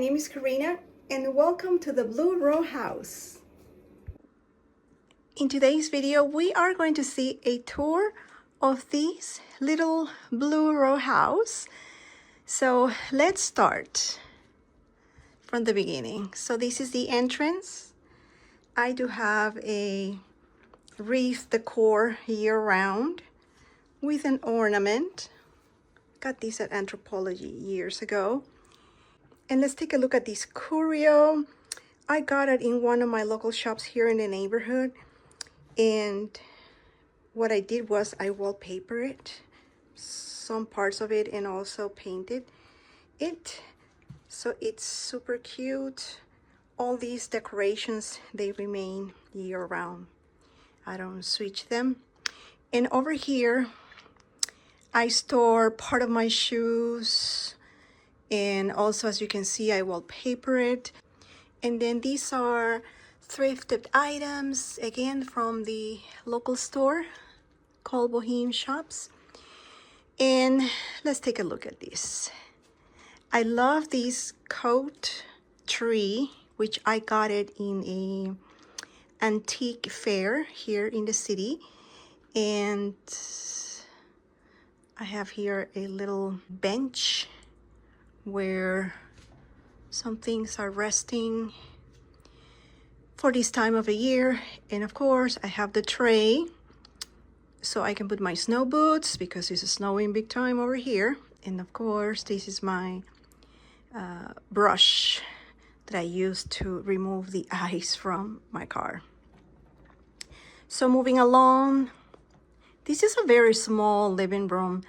name is Karina and welcome to the Blue Row House. In today's video, we are going to see a tour of this little Blue Row house. So let's start from the beginning. So this is the entrance. I do have a wreath decor year-round with an ornament. Got this at Anthropology years ago. And let's take a look at this curio. I got it in one of my local shops here in the neighborhood. And what I did was I wallpaper it, some parts of it, and also painted it. So it's super cute. All these decorations, they remain year-round. I don't switch them. And over here, I store part of my shoes. And also, as you can see, I wallpaper it. And then these are thrifted items, again, from the local store called Boheme Shops. And let's take a look at this. I love this coat tree, which I got it in a antique fair here in the city. And I have here a little bench where some things are resting for this time of the year. And of course, I have the tray so I can put my snow boots because it's snowing big time over here. And of course, this is my brush that I use to remove the ice from my car. So moving along, this is a very small living room.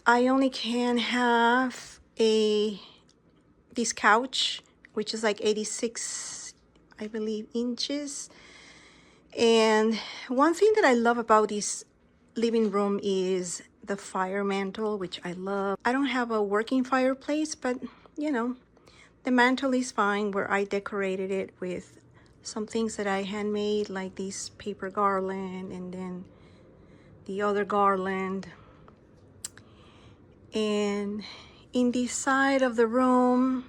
I only can have this couch, which is like 86, I believe, inches. And one thing that I love about this living room is the fire mantle, which I love. I don't have a working fireplace, but you know, the mantle is fine, where I decorated it with some things that I handmade, like this paper garland and then the other garland. And in the side of the room,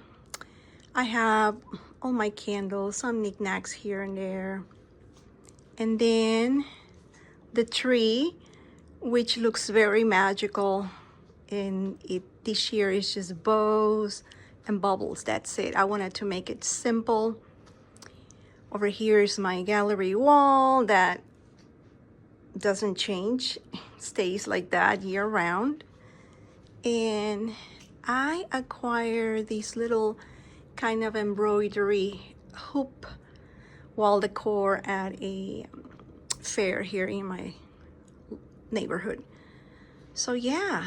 I have all my candles, some knickknacks here and there. And then the tree, which looks very magical. And this year is just bows and bubbles, that's it. I wanted to make it simple. Over here is my gallery wall that doesn't change, stays like that year round. And I acquired this little kind of embroidery hoop wall decor at a fair here in my neighborhood. So yeah,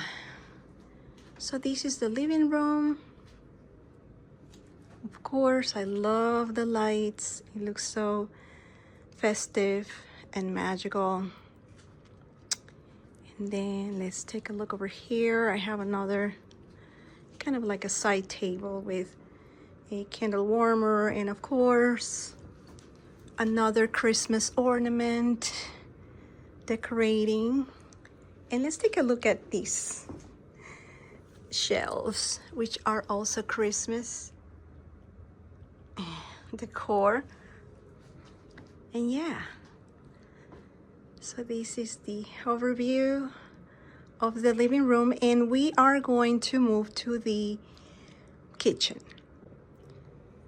so this is the living room. Of course, I love the lights. It looks so festive and magical. And then let's take a look over here. I have another kind of like a side table with a candle warmer, and of course another Christmas ornament decorating. And let's take a look at these shelves, which are also Christmas decor. And yeah, so this is the overview of the living room, and we are going to move to the kitchen.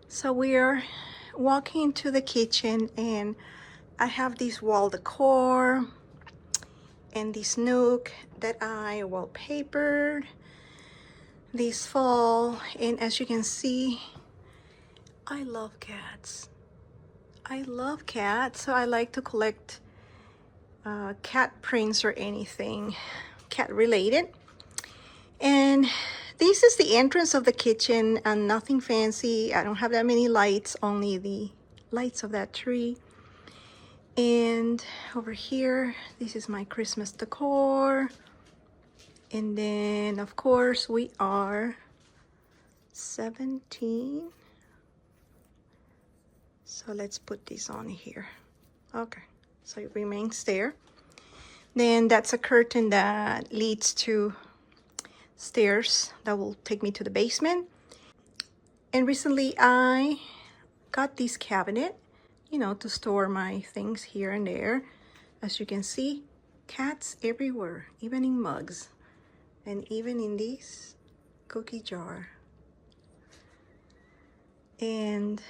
So we are walking into the kitchen, and I have this wall decor and this nook that I wallpapered this fall. And as you can see, I love cats. I love cats, so I like to collect cat prints or anything cat related. And this is the entrance of the kitchen, and nothing fancy. I don't have that many lights, only the lights of that tree. And over here, this is my Christmas decor. And then of course we are 17. So let's put this on here. Okay, so it remains there. Then that's a curtain that leads to stairs that will take me to the basement. And recently I got this cabinet, you know, to store my things here and there. As you can see, cats everywhere, even in mugs and even in this cookie jar. And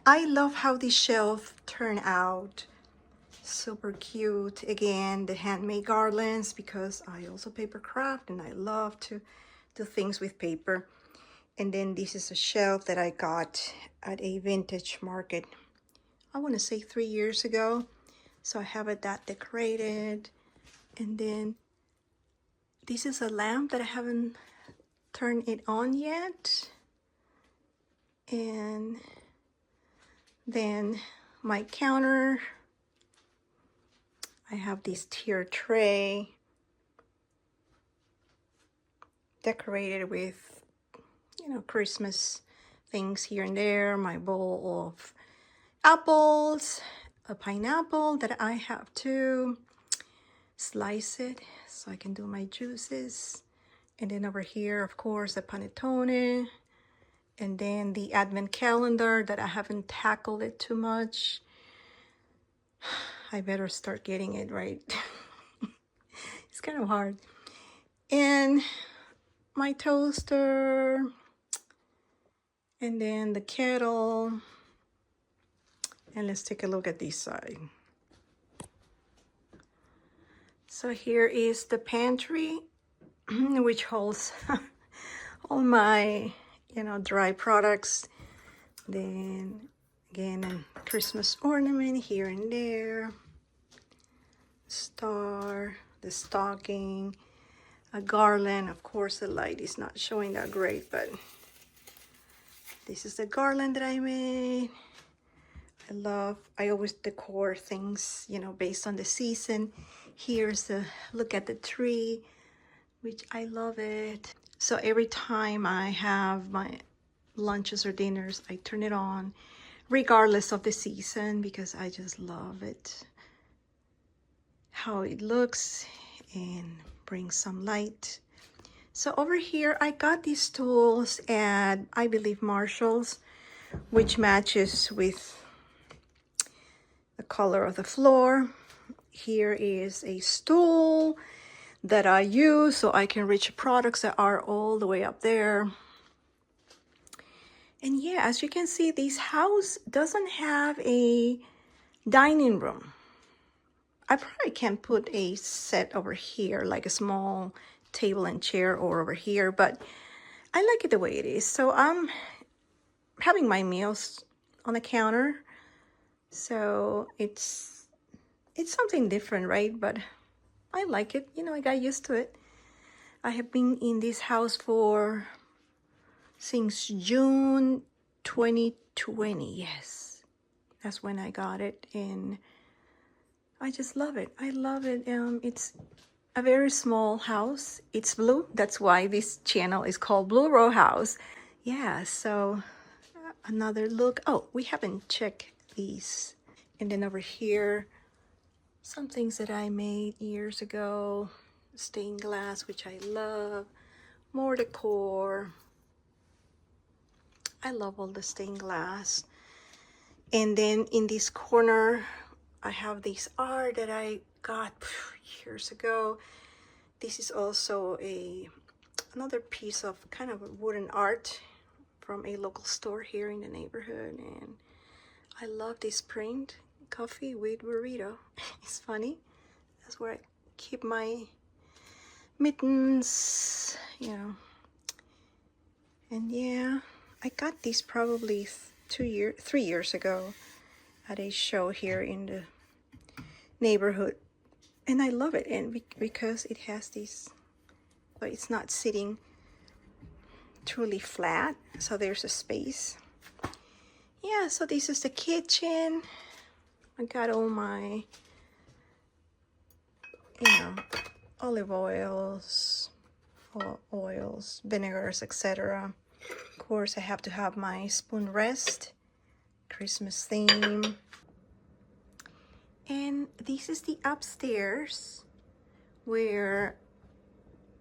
I love how this shelf turned out. Super cute. Again, the handmade garlands, because I also paper craft and I love to do things with paper. And then this is a shelf that I got at a vintage market, I want to say 3 years ago. So I have it that decorated. And then this is a lamp that I haven't turned it on yet. And then my counter, I have this tier tray decorated with, you know, Christmas things here and there. My bowl of apples, a pineapple that I have to slice it so I can do my juices. And then over here, of course, the panettone. And then the advent calendar that I haven't tackled it too much. I better start getting it right. It's kind of hard. And my toaster. And then the kettle. And let's take a look at this side. So here is the pantry, which holds all my, you know, dry products. Then again, a Christmas ornament here and there. Star, the stocking, a garland. Of course, the light is not showing that great, but this is the garland that I made. I always decor things, you know, based on the season. Here's a look at the tree, which I love it. So every time I have my lunches or dinners, I turn it on, regardless of the season, because I just love it. How it looks and brings some light. So over here, I got these tools at, I believe, Marshall's, which matches with the color of the floor. Here is a stool that I use so I can reach products that are all the way up there. And yeah, as you can see, this house doesn't have a dining room. I probably can put a set over here, like a small table and chair, or over here, but I like it the way it is. So I'm having my meals on the counter. So it's something different, right? But I like it. You know, I got used to it. I have been in this house since June 2020. Yes, that's when I got it, and I just love it. I love it. It's a very small house. It's blue. That's why this channel is called Blue Row House. Yeah, so another look. Oh, we haven't checked these. And then over here, some things that I made years ago. Stained glass, which I love. More decor. I love all the stained glass. And then in this corner, I have this art that I got years ago. This is also another piece of kind of wooden art from a local store here in the neighborhood. And I love this print, coffee with burrito. It's funny. That's where I keep my mittens, you know. And yeah, I got these probably 3 years ago at a show here in the neighborhood. And I love it, and because it has this, but it's not sitting truly flat, so there's a space. Yeah, so this is the kitchen. I got all my, you know, olive oils, vinegars, etc. Of course, I have to have my spoon rest, Christmas theme. And this is the upstairs where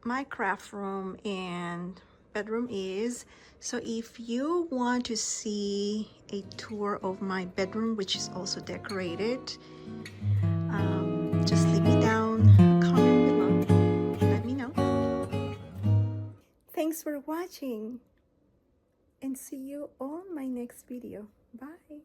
my craft room and bedroom is. So if you want to see a tour of my bedroom, which is also decorated, just leave me down a comment below. Let me know. Thanks for watching, and see you on my next video. Bye.